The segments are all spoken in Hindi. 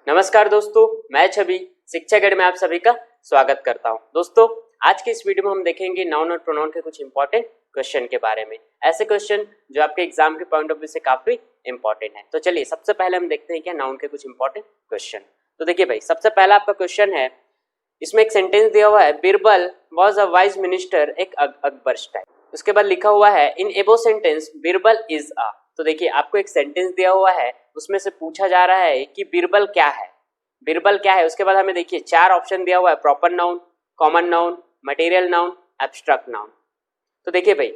नमस्कार दोस्तों, मैं छवि शिक्षा गढ़ में आप सभी का स्वागत करता हूं। दोस्तों, आज के इस वीडियो में हम देखेंगे नाउन और प्रोनाउन के कुछ इंपॉर्टेंट क्वेश्चन के बारे में। ऐसे क्वेश्चन जो आपके एग्जाम के पॉइंट ऑफ व्यू से काफी इंपॉर्टेंट है। तो चलिए सबसे पहले हम देखते हैं क्या नाउन के कुछ इंपॉर्टेंट क्वेश्चन। तो देखिए भाई, सबसे पहला आपका क्वेश्चन है, इसमें एक सेंटेंस दिया हुआ है, Birbal was a wise minister एक अकबर्स टाइम। उसके बाद लिखा हुआ है इन एबो सेंटेंस बीरबल इज अ। तो देखिए आपको एक सेंटेंस दिया हुआ है, उसमें से पूछा जा रहा है कि बीरबल क्या है, बीरबल क्या है। उसके बाद हमें देखिए चार ऑप्शन दिया हुआ है, proper noun, common noun, material noun, abstract noun. तो देखिए भाई,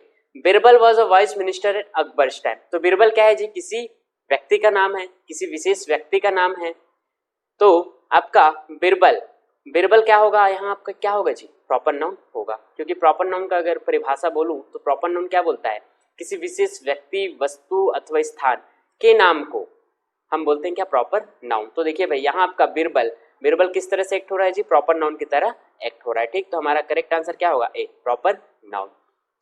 Birbal was a vice minister eight Akbar's time. तो बीरबल क्या है जी, किसी व्यक्ति का नाम है, किसी विशेष व्यक्ति का नाम है। तो आपका बीरबल, बीरबल क्या होगा यहाँ, आपका क्या होगा जी, प्रॉपर नाउन होगा। क्योंकि प्रॉपर नाउन का अगर परिभाषा बोलूं तो प्रॉपर नाउन क्या बोलता है, किसी विशेष व्यक्ति, वस्तु अथवा स्थान के नाम को हम बोलते हैं क्या, प्रॉपर नाउन। तो देखिए भाई, यहाँ आपका बीरबल, बीरबल किस तरह से एक्ट हो रहा है जी, प्रॉपर नाउन की तरह एक्ट हो रहा है। ठीक, तो हमारा करेक्ट आंसर क्या होगा, ए, प्रॉपर नाउन।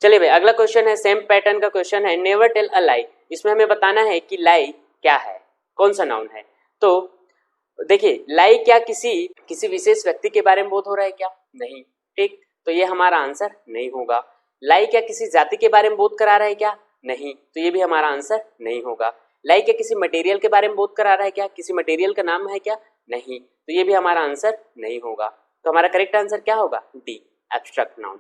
चलिए भाई, अगला क्वेश्चन है, सेम पैटर्न का क्वेश्चन है, नेवर टेल अ लाई। इसमें हमें बताना है कि लाई क्या है, कौन सा नाउन है। तो देखिए, लाई क्या किसी विशेष व्यक्ति के बारे में बोध हो रहा है क्या, नहीं। ठीक, तो ये हमारा आंसर नहीं होगा। लाई क्या किसी जाति के बारे में बोध करा रहा है क्या, नहीं, तो ये भी हमारा आंसर नहीं होगा। लाई क्या किसी मटेरियल के बारे में बोध करा रहा है क्या, किसी मटेरियल का नाम है क्या, नहीं, तो ये भी हमारा आंसर नहीं होगा। तो हमारा करेक्ट आंसर क्या होगा, डी, एब्स्ट्रैक्ट नाउन।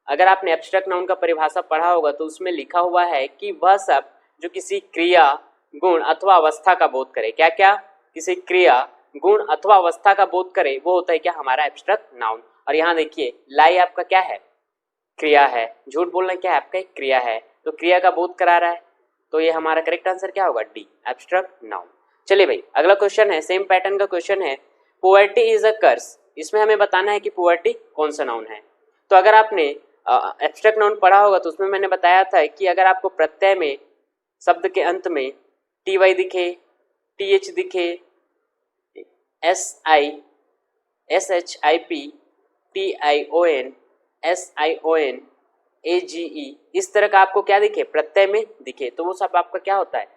अगर आपने एब्स्ट्रैक्ट नाउन का परिभाषा पढ़ा होगा तो उसमें लिखा हुआ है कि वह सब जो किसी क्रिया, गुण अथवा अवस्था का बोध करे, क्या क्या, किसी क्रिया, गुण अथवा अवस्था का बोध करे, वो होता है क्या, हमारा एब्स्ट्रैक्ट नाउन। और यहाँ देखिए, लाई आपका क्या है, क्रिया है, झूठ बोलना क्या है, आपका एक क्रिया है, तो क्रिया का बोध करा रहा है, तो ये हमारा करेक्ट आंसर क्या होगा, डी, एब्स्ट्रैक्ट नाउन। चलिए भाई, अगला क्वेश्चन है, सेम पैटर्न का क्वेश्चन है, पोवर्टी इज अ कर्स। इसमें हमें बताना है कि पोवर्टी कौन सा नाउन है। तो अगर आपने एब्स्ट्रैक्ट नाउन पढ़ा होगा तो उसमें मैंने बताया था कि अगर आपको प्रत्यय में, शब्द के अंत में टी वाई दिखे, टी एच दिखे, S I, S H I P, T I O N, S I O N, A G E, इस तरह का आपको क्या दिखे, प्रत्यय में दिखे, तो वो सब आपका क्या होता है,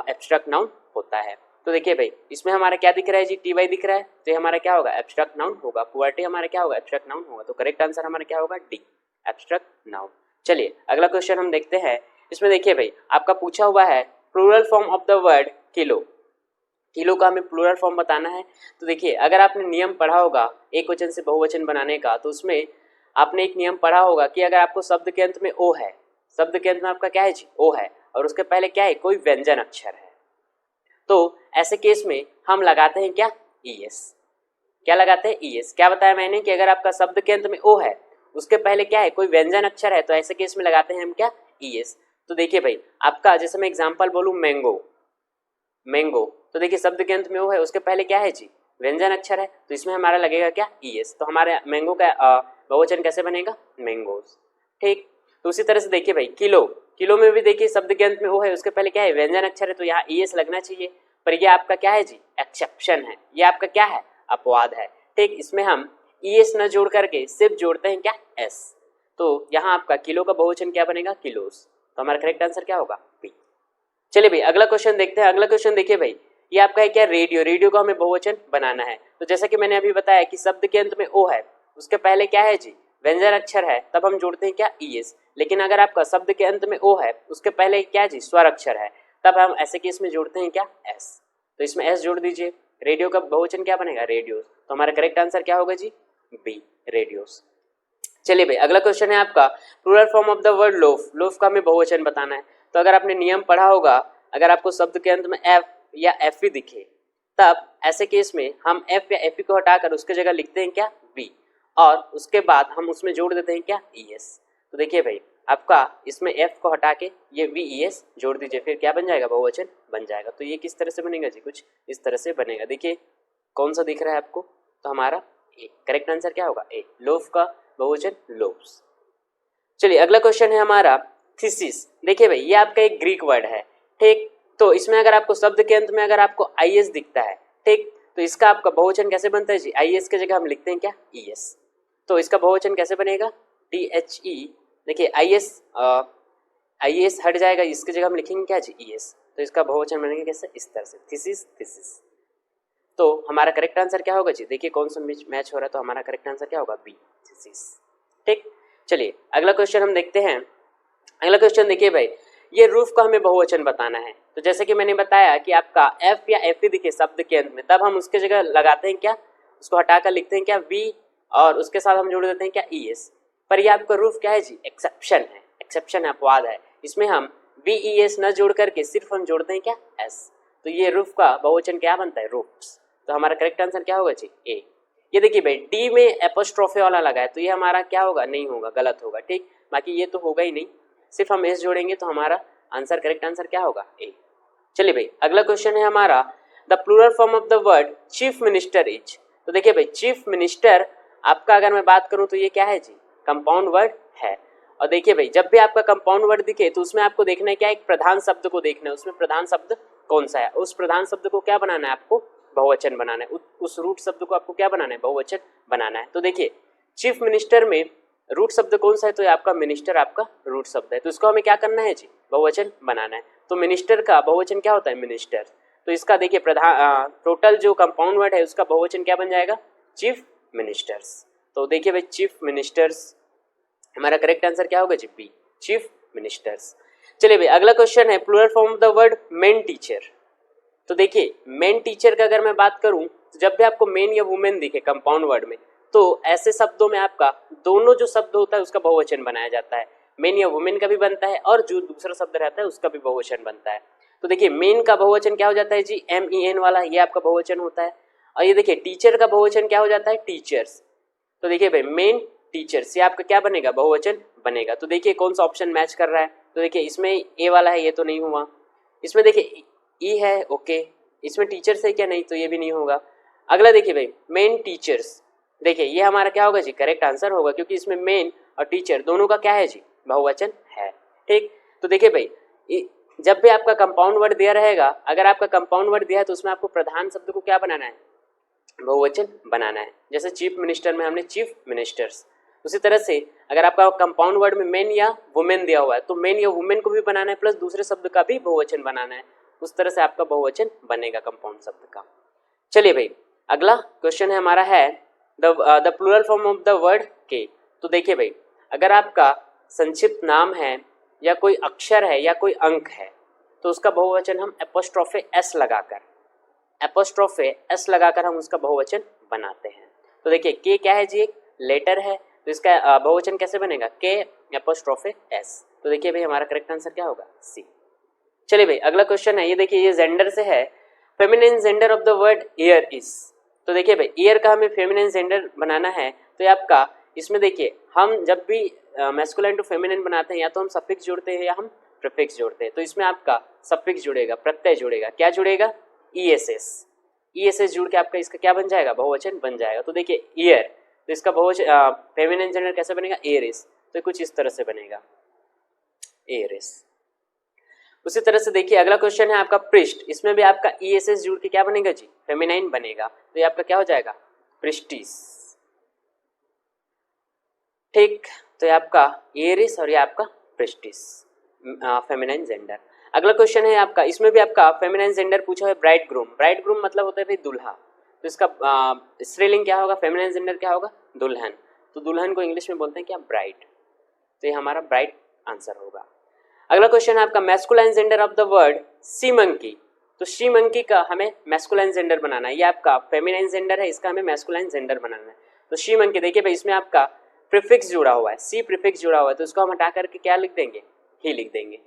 एब्स्ट्रैक्ट नाउन होता है। तो देखिए भाई, इसमें हमारा क्या दिख रहा है जी, टी वाई दिख रहा है, तो ये हमारा क्या होगा, एब्स्ट्रैक्ट नाउन होगा। पोवर्टी हमारा क्या होगा, एब्स्ट्रैक्ट नाउन होगा। तो करेक्ट आंसर हमारा क्या होगा, डी, एब्स्ट्रैक्ट नाउन। चलिए अगला क्वेश्चन हम देखते हैं। इसमें देखिए भाई, आपका पूछा हुआ है plural form of the word kilo. Kilo का हमें प्लूरल फॉर्म बताना है। तो देखिए, अगर आपने नियम पढ़ा होगा एक वचन से बहुवचन बनाने का, तो उसमें आपने एक नियम पढ़ा होगा कि अगर आपको शब्द के अंत में ओ है, शब्द के अंत में आपका क्या है जी, ओ है, और उसके पहले क्या है, कोई व्यंजन अक्षर है, तो ऐसे केस में हम लगाते हैं क्या, ईएस। क्या लगाते हैं, ईएस। क्या बताया मैंने कि अगर आपका शब्द के अंत में ओ है, उसके पहले क्या है, कोई व्यंजन अक्षर है, तो ऐसे केस में लगाते हैं हम क्या, ईएस। तो देखिए भाई, आपका जैसे मैं एग्जांपल बोलूं, मैंगो, मैंगो, तो देखिए शब्द के अंत में ओ है, उसके पहले क्या है जी, व्यंजन अक्षर है, तो इसमें हमारा लगेगा क्या, ईएस। तो हमारे मैंगो का बहुवचन कैसे बनेगा, मैंगोज। ठीक, तो उसी तरह से देखिए भाई, किलो, किलो में भी देखिए शब्द के अंत में ओ है, उसके पहले क्या है, व्यंजन अक्षर है, तो यहाँ ईएस लगना चाहिए, पर यह आपका क्या है जी, एक्सेप्शन है, ये आपका क्या है, अपवाद है। ठीक, इसमें हम ईएस न जोड़ करके सिर्फ जोड़ते हैं क्या, एस। तो यहाँ आपका किलो का बहुवचन क्या बनेगा, किलोस। तो हमारा करेक्ट आंसर क्या होगा, बी। चलिए भाई, अगला क्वेश्चन देखते हैं। अगला क्वेश्चन देखिए भाई, ये आपका है क्या, रेडियो। रेडियो का हमें बहुवचन बनाना है। तो जैसा कि मैंने अभी बताया कि शब्द के अंत में ओ है, उसके पहले क्या है जी, व्यंजन अक्षर है, तब हम जोड़ते हैं क्या, ईएस। लेकिन अगर आपका शब्द के अंत में ओ है, उसके पहले क्या जी, स्वर अक्षर है, तब हम ऐसे केस में जोड़ते हैं क्या, एस। तो इसमें एस जोड़ दीजिए, रेडियो का बहुवचन क्या बनेगा, रेडियोस। तो हमारा करेक्ट आंसर क्या होगा जी, बी, रेडियोस। चलिए भाई, अगला क्वेश्चन है आपका, plural form of the word loaf. Loaf का हमें बहुवचन बताना है। तो अगर आपने नियम पढ़ा होगा, अगर आपको शब्द के अंत में एफ या एफ ही दिखे, तब ऐसे केस में हम एफ या एफ को हटाकर उसके जगह लिखते हैं क्या, वी, और उसके बाद हम उसमें जोड़ देते हैं क्या, ईएस। तो देखिए भाई, आपका इसमें एफ को हटा के ये वी ई एस जोड़ दीजिए, फिर क्या बन जाएगा, बहुवचन बन जाएगा। तो ये किस तरह से बनेगा जी, कुछ इस तरह से बनेगा। देखिए कौन सा दिख रहा है आपको, तो हमारा ए, करेक्ट आंसर क्या होगा, ए, लोफ का बहुवचन लोव्स। चलिए अगला क्वेश्चन है हमारा, थीसिस। देखिए भाई, ये आपका एक ग्रीक वर्ड है। ठीक, तो इसमें अगर आपको शब्द के अंत में अगर आपको आईएस दिखता है, ठीक, तो इसका आपका बहुवचन कैसे बनता है जी, आईएस की जगह हम लिखते हैं क्या, ईएस। तो इसका बहुवचन कैसे बनेगा, टी एच ई। देखिए आईएस, आईएस हट जाएगा, इसकी जगह हम लिखेंगे क्या जी, ईएस। तो इसका बहुवचन बनेगा कैसे, इस तरह से, थीसिस, थीसिस। तो हमारा करेक्ट आंसर क्या होगा जी, देखिए कौन सा मैच हो रहा है, तो हमारा करेक्ट आंसर क्या होगा, बी, ठीक। चलिए अगला क्वेश्चन हम देखते हैं। अगला क्वेश्चन देखिए भाई, ये रूफ का हमें बहुवचन बताना है। तो जैसे कि मैंने बताया कि आपका एफ या एफ दिखे शब्द के अंत में, तब हम उसके जगह लगाते हैं क्या, उसको हटाकर लिखते हैं क्या वी, और उसके साथ हम जोड़ देते हैं क्या ई एस। पर ये आपका रूफ क्या है जी, एक्सेप्शन है, एक्सेप्शन है, अपवाद है। इसमें हम वी ई एस न जोड़ करके सिर्फ हम जोड़ते हैं क्या एस। तो ये रूफ का बहुवचन क्या बनता है, रूफ्स। तो हमारा करेक्ट आंसर क्या होगा जी, ए। ये देखिए भाई डी में एपोस्ट्रोफे वाला लगा है, तो ये हमारा क्या होगा, नहीं होगा, गलत होगा, ठीक। बाकी ये तो होगा ही नहीं, सिर्फ हम एस जोड़ेंगे तो हमारा आंसर, करेक्ट आंसर क्या होगा, ए। चलिए भाई अगला क्वेश्चन है हमारा, the plural form of the word chief minister is. तो देखिए भाई चीफ मिनिस्टर आपका अगर मैं बात करूं तो ये क्या है जी, कंपाउंड वर्ड है। और देखिए भाई जब भी आपका कंपाउंड वर्ड दिखे तो उसमें आपको देखना है क्या, एक प्रधान शब्द को देखना है, उसमें प्रधान शब्द कौन सा है, उस प्रधान शब्द को क्या बनाना है, आपको बहुवचन बनाना है, उस रूट शब्द को आपको क्या बनाना है, बहुवचन बनाना है। तो देखिए चीफ मिनिस्टर में रूट शब्द कौन सा है, तो ये आपका मिनिस्टर आपका रूट शब्द है, तो इसको हमें क्या करना है जी, बहुवचन बनाना है। तो मिनिस्टर का बहुवचन क्या होता है, मिनिस्टर। तो इसका देखिए प्रधान टोटल जो कंपाउंड वर्ड है उसका बहुवचन क्या बन जाएगा, चीफ मिनिस्टर्स। तो देखिए भाई चीफ मिनिस्टर्स, हमारा करेक्ट आंसर क्या होगा जी, बी, चीफ मिनिस्टर्स। चलिए भाई अगला क्वेश्चन है, plural form of the word men teacher. तो देखिए मेन टीचर का अगर मैं बात करूं तो जब भी आपको मेन या वुमेन दिखे कंपाउंड वर्ड में, तो ऐसे शब्दों में आपका दोनों जो शब्द होता है उसका बहुवचन बनाया जाता है, मेन या वुमेन का भी बनता है और जो दूसरा शब्द रहता है उसका भी बहुवचन बनता है। तो देखिए मेन का बहुवचन क्या हो जाता है जी, एम ई एन वाला, ये आपका बहुवचन होता है। और ये देखिए टीचर का बहुवचन क्या हो जाता है, टीचर्स। तो देखिए भाई मेन टीचर्स, ये आपका क्या बनेगा, बहुवचन बनेगा। तो देखिए कौन सा ऑप्शन मैच कर रहा है, तो देखिए इसमें ए वाला है, ये तो नहीं हुआ। इसमें देखिए ई है, ओके। इसमें टीचर्स है क्या, नहीं, तो ये भी नहीं होगा। अगला देखिए भाई मेन टीचर्स, देखिए ये हमारा क्या होगा जी, करेक्ट आंसर होगा, क्योंकि इसमें मेन और टीचर दोनों का क्या है जी, बहुवचन है, ठीक। तो देखिए भाई जब भी आपका कंपाउंड वर्ड दिया रहेगा, अगर आपका कंपाउंड वर्ड दिया है तो उसमें आपको प्रधान शब्द को क्या बनाना है, बहुवचन बनाना है। जैसे चीफ मिनिस्टर में हमने चीफ मिनिस्टर्स, उसी तरह से अगर आपका कंपाउंड वर्ड में मेन या वुमेन दिया हुआ है तो मेन या वुमेन को भी बनाना है, प्लस दूसरे शब्द का भी बहुवचन बनाना है, उस तरह से आपका बहुवचन बनेगा कंपाउंड शब्द का। चलिए भाई अगला क्वेश्चन है हमारा है the plural form of the word के। तो देखिए भाई अगर आपका संक्षिप्त नाम है या कोई अक्षर है या कोई अंक है तो उसका बहुवचन हम एपोस्ट्रोफे एस लगाकर हम उसका बहुवचन बनाते हैं। तो देखिए के क्या है जी, एक लेटर है, तो इसका बहुवचन कैसे बनेगा, के एपोस्ट्रोफे एस। तो देखिए भाई हमारा करेक्ट आंसर क्या होगा, सी। चलिए भाई अगला क्वेश्चन है, ये देखिए ये जेंडर से है, feminine gender of the word year is. तो देखिए भाई ईयर का हमें फेमिनिन जेंडर बनाना है, तो ये आपका इसमें देखिए हम जब भी मैस्कुलाइन टू फेमिनिन बनाते हैं या तो हम सफिक्स जोड़ते हैं या हम प्रीफिक्स जोड़ते हैं। तो इसमें आपका सफिक्स जुड़ेगा, प्रत्यय जुड़ेगा, क्या जुड़ेगा, ईएसएस जुड़ के आपका इसका क्या बन जाएगा, बहुवचन बन जाएगा। तो देखिए ईयर, तो इसका बहुवचन फेमिनिन जेंडर कैसे बनेगा, एरिस। तो कुछ इस तरह से बनेगा, एरिस। उसी तरह से देखिए अगला क्वेश्चन है आपका पृष्ठ, इसमें भी आपका ईएसएस जुड़ के क्या बनेगा जी, फेमिनाइन बनेगा। तो ये आपका क्या हो जाएगा, पृष्टिस, ठीक। तो ये आपका एरिस और ये आपका पृष्टिस, फेमिनाइन जेंडर। अगला क्वेश्चन है आपका, इसमें भी आपका फेमिनाइन जेंडर पूछा है, ब्राइड ग्रूम। ब्राइड ग्रूम मतलब होता है भाई दुल्हा, तो इसका स्त्रीलिंग क्या होगा, फेमिनाइन जेंडर क्या होगा, दुल्हन। तो दुल्हन को इंग्लिश में बोलते हैं क्या, ब्राइड। तो ये हमारा ब्राइड आंसर होगा। अगला क्वेश्चन है आपका masculine gender of the word C monkey. तो सी मंकी का हमें मैस्कुलाइन जेंडर बनाना है, ये आपका फेमिनाइन जेंडर है, इसका हमें मैस्कुलाइन जेंडर बनाना है। तो सी मंकी देखिए भाई इसमें आपका प्रीफिक्स जुड़ा हुआ है, सी प्रीफिक्स जुड़ा हुआ है, तो इसको हम हटा करके क्या लिख देंगे, ही लिख देंगे।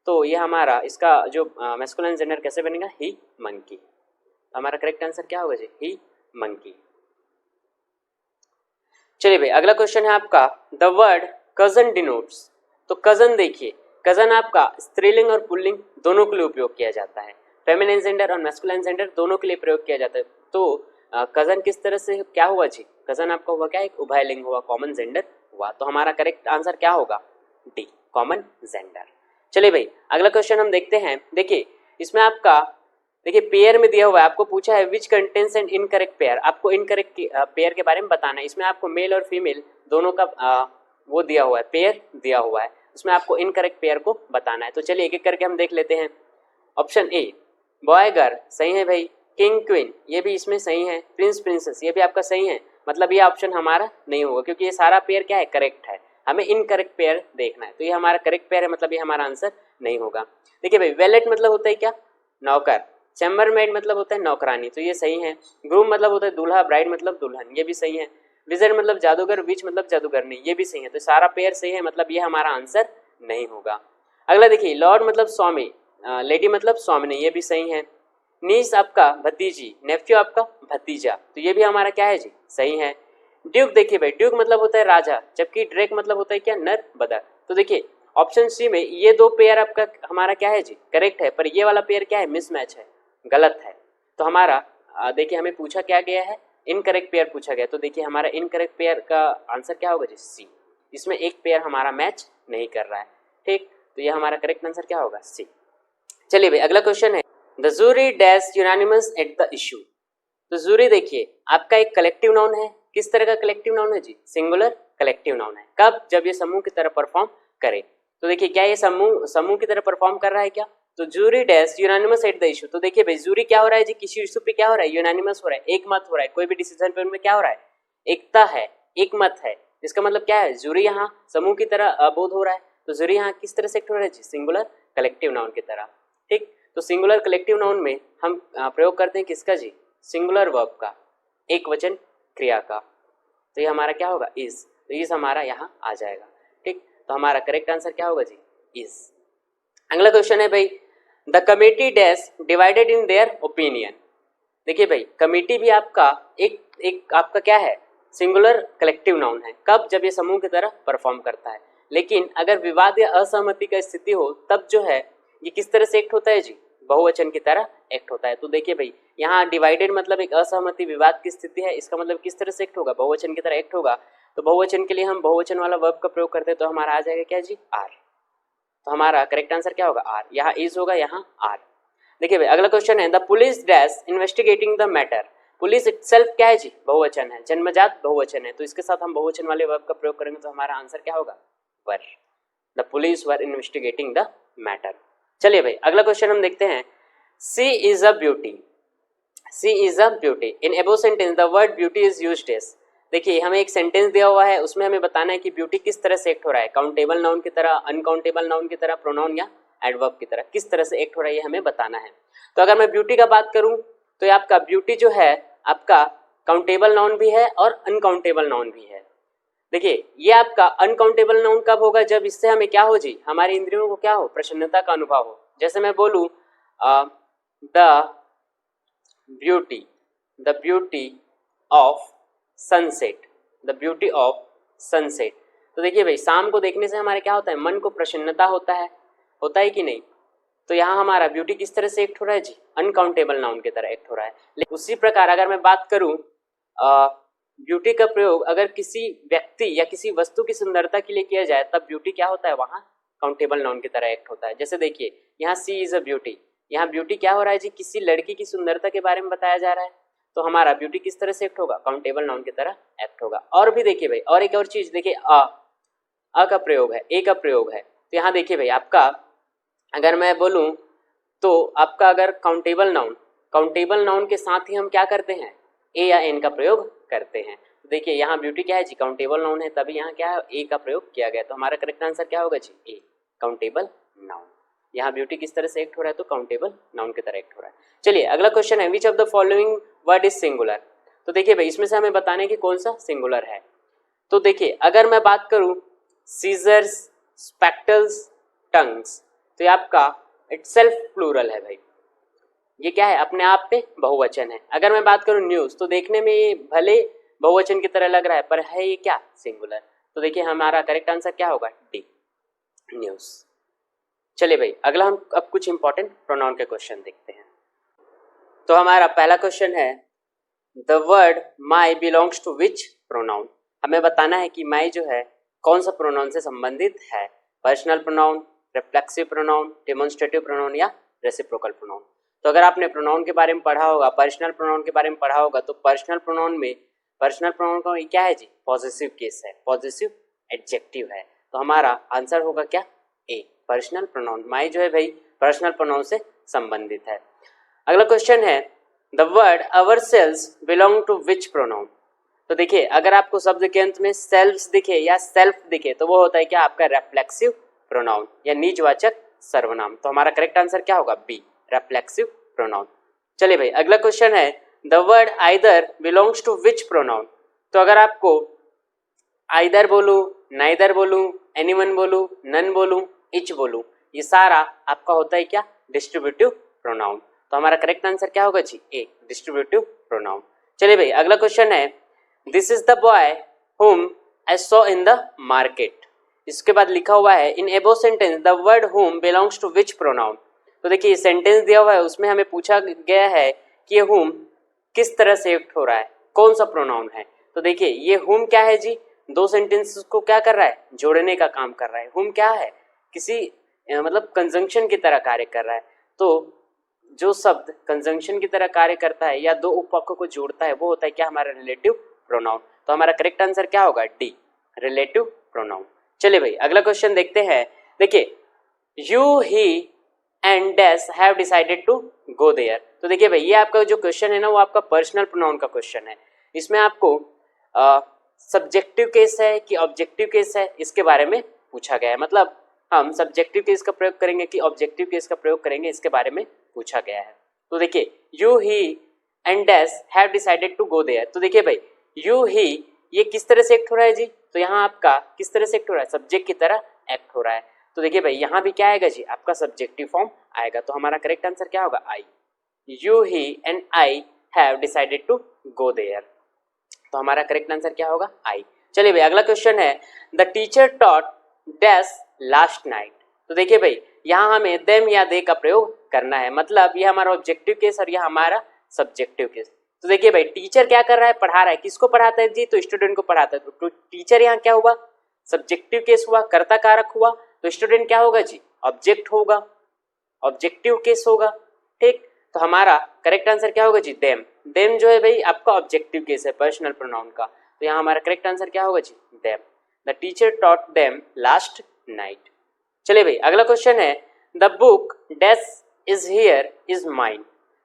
तो ये हमारा इसका जो मैस्कुलाइन जेंडर कैसे बनेगा, ही मंकी। तो हमारा करेक्ट आंसर क्या होगा जी, ही मंकी। चलिए भाई अगला क्वेश्चन है आपका, द वर्ड कजन डिनोट्स। तो कजन देखिए, कजन आपका स्त्रीलिंग और पुल्लिंग दोनों के लिए उपयोग किया जाता है, फेमिनाइन जेंडर और मैस्कुलाइन जेंडर दोनों के लिए प्रयोग किया जाता है। तो कजन किस तरह से क्या हुआ जी, कजन आपका हुआ क्या, एक उभयलिंग हुआ, कॉमन जेंडर हुआ। तो हमारा करेक्ट आंसर क्या होगा, डी, कॉमन जेंडर। चलिए भाई अगला क्वेश्चन हम देखते हैं। देखिए इसमें आपका देखिए पेयर में दिया हुआ है, आपको पूछा है which contains and incorrect pair, आपको इनकरेक्ट पेयर के बारे में बताना है। इसमें आपको मेल और फीमेल दोनों का वो दिया हुआ है, पेयर दिया हुआ है, उसमें आपको इनकरेक्ट पेयर को बताना है। तो चलिए एक एक करके हम देख लेते हैं। ऑप्शन ए बॉय गर्ल सही है भाई, किंग क्वीन ये भी इसमें सही है, प्रिंस प्रिंसेस ये भी आपका सही है, मतलब ये ऑप्शन हमारा नहीं होगा क्योंकि ये सारा पेयर क्या है, करेक्ट है, हमें इनकरेक्ट पेयर देखना है, तो ये हमारा करेक्ट पेयर है, मतलब ये हमारा आंसर नहीं होगा। देखिए भाई, वेलेट मतलब होता है क्या, नौकर, चैम्बरमेड मतलब होता है नौकरानी, तो ये सही है, ग्रूम मतलब होता है दूल्हा, ब्राइड मतलब दुल्हन, ये भी सही है, विजर्ड मतलब जादूगर, विच मतलब जादूगरनी, ये भी सही है, तो सारा पेयर सही है, मतलब ये हमारा आंसर नहीं होगा। अगला देखिए, लॉर्ड मतलब स्वामी, लेडी मतलब स्वामिनी, ये भी सही है, नीस आपका भतीजी, नेफ्यू आपका भतीजा, तो ये भी हमारा क्या है जी, सही है। ड्यूक देखिए भाई, ड्यूक मतलब होता है राजा, जबकि ड्रेक मतलब होता है क्या, नर बदक, तो देखिए ऑप्शन सी में ये दो पेयर आपका हमारा क्या है जी, करेक्ट है, पर ये वाला पेयर क्या है, मिसमैच है, गलत है, तो हमारा देखिए हमें पूछा क्या गया है, इनकरेक्ट पेयर पूछा गया, तो देखिए हमारा इनकरेक्ट पेयर का आंसर क्या होगा जी, सी, इसमें एक पेयर हमारा मैच नहीं कर रहा है, ठीक, तो ये हमारा करेक्ट आंसर क्या होगा, सी। चलिए भाई, अगला क्वेश्चन है, the jury dash unanimous at the issue, तो जूरी देखिए आपका एक कलेक्टिव नाउन है, किस तरह का कलेक्टिव नाउन है जी, सिंगुलर कलेक्टिव नाउन है, कब, जब ये समूह की तरह परफॉर्म करे, तो देखिए क्या ये समूह की तरह परफॉर्म कर रहा है क्या, तो jury dash unanimous at the issue, तो देखिए भाई जूरी क्या हो रहा है जी, किसी इशू पे क्या हो रहा है, यूनानिमस हो रहा है, एक मत हो रहा है, कोई भी डिसीजन पे उनमें क्या हो रहा है, एकता है, एक मत है, इसका मतलब क्या है, जूरी यहाँ समूह की तरह बोध हो रहा है, तो जूरी यहाँ किस तरह से एक्ट हो रहा है जी, सिंगुलर कलेक्टिव नाउन की तरह, ठीक, तो सिंगुलर कलेक्टिव नाउन में हम प्रयोग करते हैं किसका जी, सिंगुलर वर्ब का, एक वचन क्रिया का, तो ये हमारा क्या होगा, इज, तो इज हमारा यहाँ आ जाएगा, ठीक, तो हमारा करेक्ट आंसर क्या होगा जी, इज। अगला क्वेश्चन है भाई, the committee dash divided in their opinion, देखिए भाई कमिटी भी आपका एक आपका क्या है, सिंगुलर कलेक्टिव नाउन है, कब, जब ये समूह की तरह परफॉर्म करता है, लेकिन अगर विवाद या असहमति का स्थिति हो तब जो है ये किस तरह से एक्ट होता है जी, बहुवचन की तरह एक्ट होता है, तो देखिए भाई यहाँ डिवाइडेड मतलब एक असहमति विवाद की स्थिति है, इसका मतलब किस तरह से एक्ट होगा, बहुवचन की तरह एक्ट होगा, तो बहुवचन के लिए हम बहुवचन वाला वर्ब का प्रयोग करते हैं, तो हमारा आ जाएगा क्या जी, आर, तो हमारा करेक्ट आंसर क्या होगा, आर, यहाँ इज होगा, यहाँ आर। देखिए भाई अगला क्वेश्चन है, the police dash investigating the matter, police itself क्या है जी, बहुवचन है, जन्मजात बहुवचन है, तो इसके साथ हम बहुवचन वाले वर्ब का प्रयोग करेंगे, तो हमारा आंसर क्या होगा, were, the police were investigating the matter. चलिए भाई अगला क्वेश्चन हम देखते हैं, she is a beauty, she is a beauty, in above sentence the word beauty is used as, देखिए हमें एक सेंटेंस दिया हुआ है, उसमें हमें बताना है कि ब्यूटी किस तरह से एक्ट हो रहा है, काउंटेबल नाउन की तरह, अनकाउंटेबल नाउन की तरह, प्रोनाउन या एडवर्ब की तरह, किस तरह से एक्ट हो रहा है ये हमें बताना है। तो अगर मैं ब्यूटी का बात करूं तो ये आपका ब्यूटी जो है आपका काउंटेबल नाउन भी है और अनकाउंटेबल नाउन भी है। देखिए ये आपका अनकाउंटेबल नाउन कब होगा, जब इससे हमें क्या हो जी, हमारी इंद्रियों को क्या हो, प्रसन्नता का अनुभव हो, जैसे मैं बोलूं the beauty of sunset, the beauty of sunset, तो देखिए भाई शाम को देखने से हमारे क्या होता है, मन को प्रसन्नता होता है कि नहीं, तो यहाँ हमारा ब्यूटी किस तरह से एक्ट हो रहा है जी, अनकाउंटेबल नाउन की तरह एक्ट हो रहा है। लेकिन उसी प्रकार अगर मैं बात करूं ब्यूटी का प्रयोग अगर किसी व्यक्ति या किसी वस्तु की सुंदरता के लिए किया जाए, तब ब्यूटी क्या होता है, वहाँ काउंटेबल नाउन की तरह एक्ट होता है। जैसे देखिए यहाँ सी इज अ ब्यूटी, यहाँ ब्यूटी क्या हो रहा है जी, किसी लड़की की सुंदरता के बारे में बताया जा रहा है, तो हमारा ब्यूटी किस तरह से एक्ट होगा, काउंटेबल नाउन की तरह एक्ट होगा। और भी देखिए भाई, और एक और चीज देखिए, अ का प्रयोग है, ए का प्रयोग है, तो यहाँ देखिए भाई आपका अगर मैं बोलूं तो आपका अगर काउंटेबल नाउन के साथ ही हम क्या करते हैं, ए या एन का प्रयोग करते हैं। तो देखिए यहाँ ब्यूटी क्या है जी, काउंटेबल नाउन है, तभी यहाँ क्या है, ए का प्रयोग किया गया, तो हमारा करेक्ट आंसर क्या होगा जी, ए, काउंटेबल नाउन। यहाँ ब्यूटी किस तरह से एक्ट हो रहा है, तो काउंटेबल नाउन की तरह एक्ट हो रहा है। चलिए अगला क्वेश्चन है, which of the following word is singular, तो देखिए भाई इसमें से हमें बताने की कौन सा सिंगुलर है। तो देखिए अगर मैं बात करूं सीजर्स, स्पेक्टल्स, टंग्स, तो ये आपका इटसेल्फ प्लूरल है भाई, ये क्या है, अपने आप पे बहुवचन है। अगर मैं बात करूं न्यूज, तो देखने में ये भले बहुवचन की तरह लग रहा है, पर है ये क्या, सिंगुलर। तो देखिए हमारा करेक्ट आंसर क्या होगा, डी, न्यूज। चलिए भाई अगला हम अब कुछ इंपॉर्टेंट प्रोनाउन के क्वेश्चन देखते हैं। तो हमारा पहला क्वेश्चन है, the word my belongs to which pronoun, हमें बताना है कि माई जो है कौन सा प्रोनाउन से संबंधित है, personal pronoun, reflexive pronoun, demonstrative pronoun या रेसिप्रोकल प्रोनाउन। तो अगर आपने प्रोनाउन के बारे में पढ़ा होगा, पर्सनल प्रोनाउन के बारे में पढ़ा होगा, तो पर्सनल प्रोनाउन का क्या है जी, पॉजिटिव केस है, पॉजिटिव एडजेक्टिव है, तो हमारा आंसर होगा क्या, ए, पर्सनल प्रोनाउन। माई जो है भाई पर्सनल प्रोनाउन से संबंधित है। अगला क्वेश्चन है, the word ourselves belong to which pronoun. तो देखिए अगर आपको शब्द के अंत में सेल्स दिखे या सेल्फ दिखे तो वो होता है क्या, आपका रेफ्लेक्सिव प्रोनाउन या निजवाचक सर्वनाम। तो हमारा करेक्ट आंसर क्या होगा, बी, रेफ्लेक्सिव प्रोनाउन। चलिए भाई अगला क्वेश्चन है, the word either belongs to which pronoun. तो अगर आपको आइदर बोलूं, नाइदर बोलूं, एनीवन बोलूं, नन बोलूं, इच बोलूं, ये सारा आपका होता है क्या, डिस्ट्रीब्यूटिव प्रोनाउन। तो हमारा करेक्ट आंसर क्या होगा जी, ए, डिस्ट्रीब्यूटिव प्रोनाउन। चलिए भाई अगला क्वेश्चन है, this is the boy whom I saw in the market। इसके बाद लिखा हुआ है इन एबो sentence the word whom belongs to which pronoun। तो देखिए सेंटेंस दिया हुआ है, उसमें हमें पूछा गया है कि ये whom किस तरह से एक्ट हो रहा है, कौन सा प्रोनाउन है। तो देखिए ये whom क्या है जी, दो सेंटेंस को क्या कर रहा है, जोड़ने का काम कर रहा है। whom क्या है, किसी मतलब कंजंक्शन की तरह कार्य कर रहा है। तो जो शब्द कंजंक्शन की तरह कार्य करता है या दो उपवाक्यों को जोड़ता है वो होता है क्या, हमारा रिलेटिव प्रोनाउन। तो हमारा करेक्ट आंसर क्या होगा, डी, रिलेटिव प्रोनाउन। चलिए भाई अगला क्वेश्चन देखते हैं। देखिए you, he and dash have decided to go there. तो देखिए भाई ये आपका जो क्वेश्चन है ना वो आपका पर्सनल प्रोनाउन का क्वेश्चन है। इसमें आपको सब्जेक्टिव केस है कि ऑब्जेक्टिव केस है इसके बारे में पूछा गया है। मतलब हम सब्जेक्टिव केस का प्रयोग करेंगे कि ऑब्जेक्टिव केस का प्रयोग करेंगे, इसके बारे में पूछा गया है। तो देखिए you, he and dash have decided to go there. तो देखिए भाई यू, ही ये किस तरह से एक्ट हो रहा है जी, तो यहाँ आपका किस तरह से एक्ट हो रहा है, सब्जेक्ट की तरह एक्ट हो रहा है। तो देखिए भाई यहाँ भी क्या आएगा जी, आपका सब्जेक्टिव फॉर्म आएगा। तो हमारा करेक्ट आंसर क्या होगा, I, you, he and I have decided to go there. तो हमारा करेक्ट आंसर क्या होगा, आई। चलिए भाई अगला क्वेश्चन है, the teacher taught dash last night. तो देखिए भाई यहाँ हमें देम या दे का प्रयोग करना है। मतलब ये हमारा ऑब्जेक्टिव केस और यह हमारा सब्जेक्टिव केस। तो देखिए भाई टीचर क्या कर रहा है, पढ़ा रहा है, किसको पढ़ाता है जी, तो स्टूडेंट को पढ़ाता है। तो टीचर यहाँ क्या हुआ, सब्जेक्टिव केस हुआ, कर्ता कारक हुआ। तो स्टूडेंट क्या होगा जी, ऑब्जेक्ट होगा, ऑब्जेक्टिव केस होगा। ठीक, तो हमारा करेक्ट आंसर क्या होगा जी, देम। देम जो है भाई आपका ऑब्जेक्टिव केस है पर्सनल प्रोनाउन का। तो यहाँ हमारा करेक्ट आंसर क्या होगा जी, them. The teacher taught them last night. चलिए भाई अगला क्वेश्चन है, the book dash is here is mine.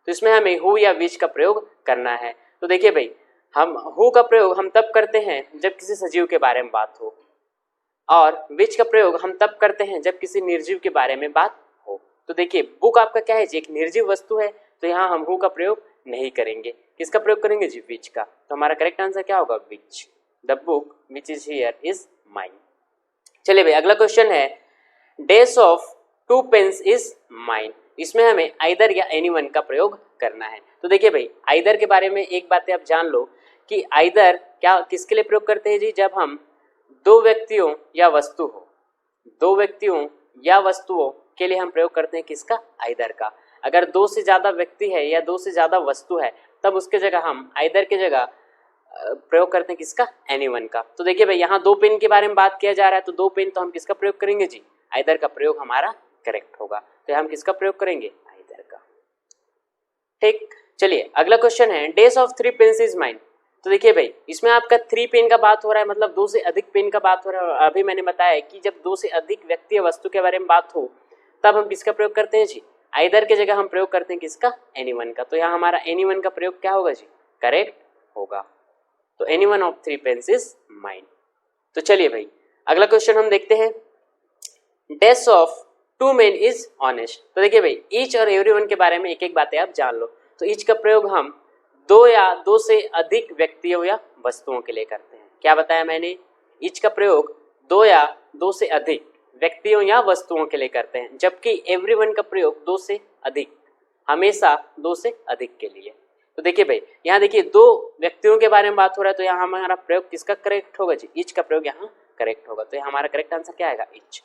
तो इसमें हमें हु या विच का प्रयोग करना है। तो देखिए भाई हम हु का प्रयोग हम तब करते हैं जब किसी सजीव के बारे में बात हो, और विच का प्रयोग हम तब करते हैं जब किसी निर्जीव के बारे में बात हो। तो देखिए बुक आपका क्या है जी, एक निर्जीव वस्तु है। तो यहाँ हम हु का प्रयोग नहीं करेंगे, किसका प्रयोग करेंगे जी, विच का। तो हमारा करेक्ट आंसर क्या होगा, which. The book which is here is mine. चलिए भाई अगला क्वेश्चन है, dash of two pens is mine. इसमें हमें आइदर या एनीवन का प्रयोग करना है। तो देखिए भाई आइदर के बारे में एक बात आप जान लो कि आइदर क्या किसके लिए प्रयोग करते हैं जी, जब हम दो व्यक्तियों या वस्तु हो, दो व्यक्तियों या वस्तुओं के लिए हम प्रयोग करते हैं किसका, आइदर का। अगर दो से ज्यादा व्यक्ति है या दो से ज्यादा वस्तु है तब उसके जगह हम आइदर की जगह प्रयोग करते हैं किसका, एनीवन का। तो देखिए भाई यहाँ दो पेन के बारे में बात किया जा रहा है, तो दो पेन तो हम किसका प्रयोग करेंगे जी, आइदर का प्रयोग हमारा करेक्ट होगा। तो हम किसका प्रयोग करेंगे, आइदर का। ठीक, चलिए अगला क्वेश्चन है, dash of three pens is mine. तो देखिए भाई इसमें आपका थ्री पेन का बात हो रहा है, मतलब दो से अधिक पेन का बात हो रहा है। और अभी मैंने बताया कि जब दो से अधिक व्यक्ति या वस्तु के बारे में बात हो तब हम किसका प्रयोग करते हैं जी, आइदर की जगह हम प्रयोग करते हैं किसका, एनीवन का। तो यहाँ हमारा एनीवन का प्रयोग क्या होगा जी, करेक्ट होगा। तो anyone of three pens is mine. तो चलिए भाई अगला क्वेश्चन हम देखते हैं, dash of two men is honest. तो देखिए भाई ईच और एवरीवन के बारे में एक एक बातें आप जान लो। तो ईच का प्रयोग हम दो या दो से अधिक व्यक्तियों या वस्तुओं के लिए करते हैं। क्या बताया मैंने, ईच का प्रयोग दो या दो से अधिक व्यक्तियों या वस्तुओं के लिए करते हैं, जबकि एवरीवन का प्रयोग दो से अधिक, हमेशा दो से अधिक के लिए। तो देखिए भाई यहाँ देखिए दो व्यक्तियों के बारे में बात हो रहा है, तो यहाँ हमारा प्रयोग किसका करेक्ट होगा जी, ईच का प्रयोग यहाँ करेक्ट होगा। तो यहाँ हमारा करेक्ट आंसर क्या आएगा, ईच।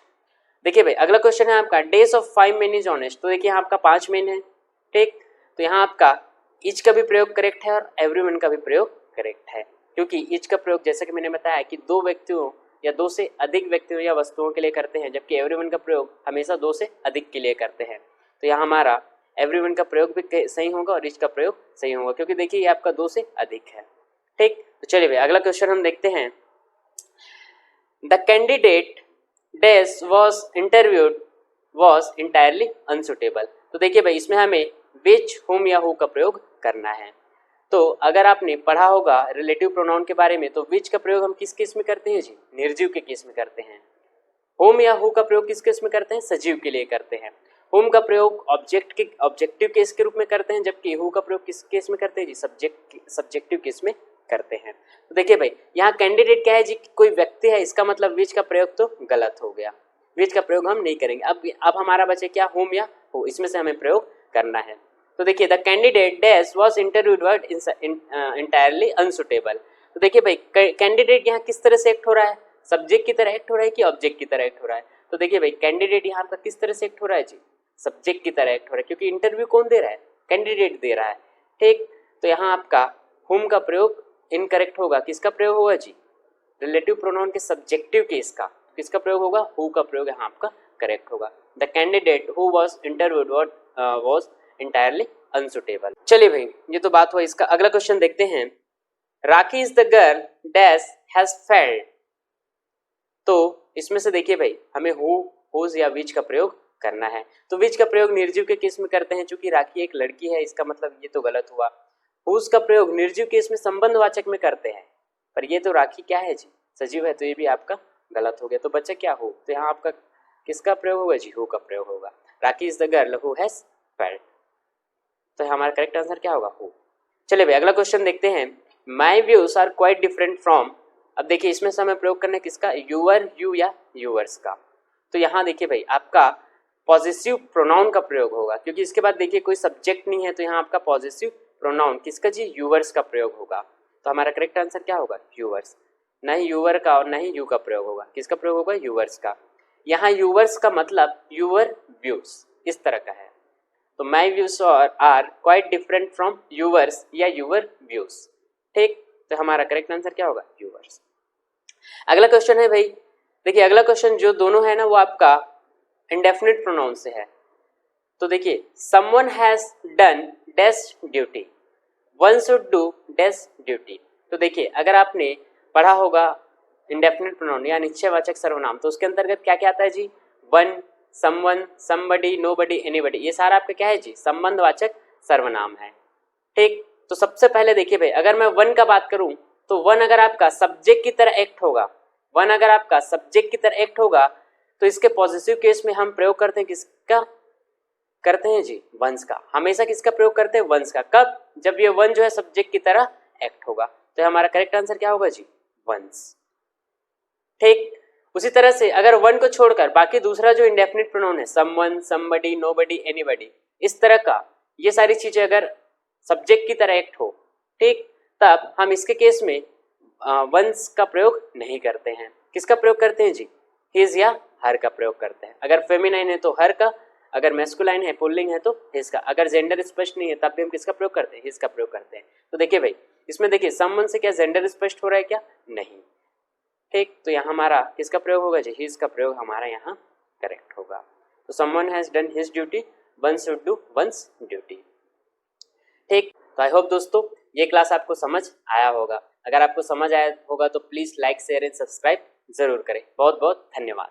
देखिए भाई अगला क्वेश्चन है आपका, dash of five main is honest. तो देखिए यहाँ आपका पांच मेन है। ठीक, तो यहाँ आपका ईच का भी प्रयोग करेक्ट है और एवरीवन का भी प्रयोग करेक्ट है, क्योंकि ईच का प्रयोग जैसे कि मैंने बताया कि दो व्यक्तियों या दो से अधिक व्यक्तियों या वस्तुओं के लिए करते हैं, जबकि एवरीवन का प्रयोग हमेशा दो से अधिक के लिए करते हैं। तो यहाँ हमारा एवरीवन का प्रयोग भी सही होगा और ईच का प्रयोग सही होगा, क्योंकि देखिए ये आपका दो से अधिक है। ठीक, तो चलिए भाई अगला क्वेश्चन हम देखते हैं, the candidate dash was interviewed was entirely unsuitable. तो देखिए भाई इसमें हमें विच, हुम या हु का प्रयोग करना है। तो अगर आपने पढ़ा होगा रिलेटिव प्रोनाउन के बारे में, तो विच का प्रयोग हम किस केस में करते हैं जी? निर्जीव के केस में करते हैं। होम या हु का प्रयोग किस केस में करते हैं? सजीव के लिए करते हैं। होम का प्रयोग ऑब्जेक्टिव केस के रूप में करते हैं, जबकि हु का प्रयोग किस केस में करते हैं जी? सब्जेक्टिव केस में करते हैं। तो देखिए भाई, यहाँ कैंडिडेट क्या है जी? कोई व्यक्ति है, इसका मतलब विच का प्रयोग तो गलत हो गया, विच का प्रयोग हम नहीं करेंगे। अब हमारा बचे क्या? होम या हु, इसमें से हमें प्रयोग करना है। तो देखिए, the candidate dash was interviewed word entirely unsuitable. तो देखिए भाई, कैंडिडेट यहाँ किस तरह से एक्ट हो रहा है? सब्जेक्ट की तरह एक्ट हो रहा है कि ऑब्जेक्ट की तरह एक्ट हो रहा है? तो देखिए भाई, कैंडिडेट यहाँ पर किस तरह से एक्ट हो रहा है जी? सब्जेक्ट की तरह एक्ट हो रहा है, क्योंकि इंटरव्यू कौन दे रहा है? कैंडिडेट दे रहा है। ठीक, तो यहाँ आपका हुम का प्रयोग इनकरेक्ट होगा। किसका प्रयोग होगा जी? रिलेटिव प्रोनाउन के सब्जेक्टिव केस का किसका प्रयोग होगा? हु का प्रयोग यहाँ आपका करेक्ट होगा। The candidate who was interviewed was entirely unsuitable. चलिए भाई, ये तो बात हुआ इसका। अगला क्वेश्चन देखते हैं। Rakhi is the girl dash has failed. तो इसमें से देखिए भाई, हमें हु, हुज या विच का प्रयोग करना है। तो विच का प्रयोग निर्जीव के केस में करते हैं, चूंकि राखी एक लड़की है, इसका मतलब ये तो गलत हुआ। हुज का प्रयोग निर्जीव केस में संबंधवाचक में करते हैं, पर ये तो राखी क्या है जी? सजीव है, तो ये भी आपका गलत हो गया। तो बच्चा क्या हो? तो यहाँ आपका किसका प्रयोग होगा जी? हु का प्रयोग होगा। Rakhi is the girl who has failed, तो हमारा करेक्ट आंसर क्या होगा? हु। चलिए भाई, अगला क्वेश्चन देखते हैं। My views are quite different from. अब देखिए, इसमें से हमें प्रयोग करना है किसका? यूअर, यू या यूअर्स का। तो यहाँ देखिए भाई, आपका पॉजिटिव प्रोनाउन का प्रयोग होगा, क्योंकि इसके बाद देखिए कोई सब्जेक्ट नहीं है, तो यहाँ आपका पॉजिटिव प्रोनाउन किसका जी? यूअर्स का प्रयोग होगा। तो हमारा करेक्ट आंसर क्या होगा? यूअर्स। न ही यूअर का और न ही यू का प्रयोग होगा। किसका प्रयोग होगा? यूअर्स का। यहाँ यूअर्स का मतलब यूअर व्यूज इस तरह का है। तो my views are quite different from yours या यूअर व्यूज। ठीक, तो हमारा करेक्ट आंसर क्या होगा? यूअर्स। अगला क्वेश्चन है भाई, देखिए अगला क्वेश्चन जो दोनों है ना, वो आपका इंडेफिनिट प्रोनाउन से है। तो देखिए, someone has done dash duty, one should do dash duty. तो देखिए, अगर आपने पढ़ा होगा इंडेफिनिट प्रोनाउन या निश्चयवाचक सर्वनाम, तो उसके अंतर्गत क्या क्या आता है जी? One, someone, somebody, nobody, anybody, ये सारा आपका क्या है जी? संबंधवाचक सर्वनाम है। ठीक, तो सबसे पहले देखिए भाई, अगर मैं वन का बात करूं, तो वन अगर आपका सब्जेक्ट की तरह एक्ट होगा, वन अगर आपका सब्जेक्ट की तरह एक्ट होगा, तो इसके पॉजिटिव केस में हम प्रयोग करते हैं किसका? करते हैं जी? वंस का। हमेशा किसका प्रयोग करते हैं? वंस का। कब? जब ये वन जो है सब्जेक्ट की तरह एक्ट होगा। तो हमारा करेक्ट आंसर क्या होगा जी? वंस। ठीक, उसी तरह से अगर वन को छोड़कर बाकी दूसरा जो इंडेफिनिट प्रोनाउन है, समवन, समबडी, नोबडी, एनीबडी, इस तरह का ये सारी चीजें अगर सब्जेक्ट की तरह एक्ट हो, ठीक, तब हम इसके केस में वंस का प्रयोग नहीं करते हैं। किसका प्रयोग करते हैं जी? हिज या हर का प्रयोग करते हैं। अगर फेमिनाइन है तो हर का, अगर मैस्कुलाइन है, पुल्लिंग है तो हिज का, अगर जेंडर स्पष्ट नहीं है तब भी हम किसका प्रयोग करते हैं? हिज का प्रयोग करते हैं। तो देखिए भाई, इसमें देखिए समवन से क्या जेंडर स्पष्ट हो रहा है क्या? नहीं। ठीक, तो यहाँ हमारा किसका प्रयोग होगा जी? हिज का प्रयोग हमारा यहाँ करेक्ट होगा। तो someone has done his duty, one should do once duty. ठीक, तो आई होप दोस्तों ये क्लास आपको समझ आया होगा। अगर आपको समझ आया होगा तो please like, share and subscribe जरूर करें। बहुत बहुत धन्यवाद।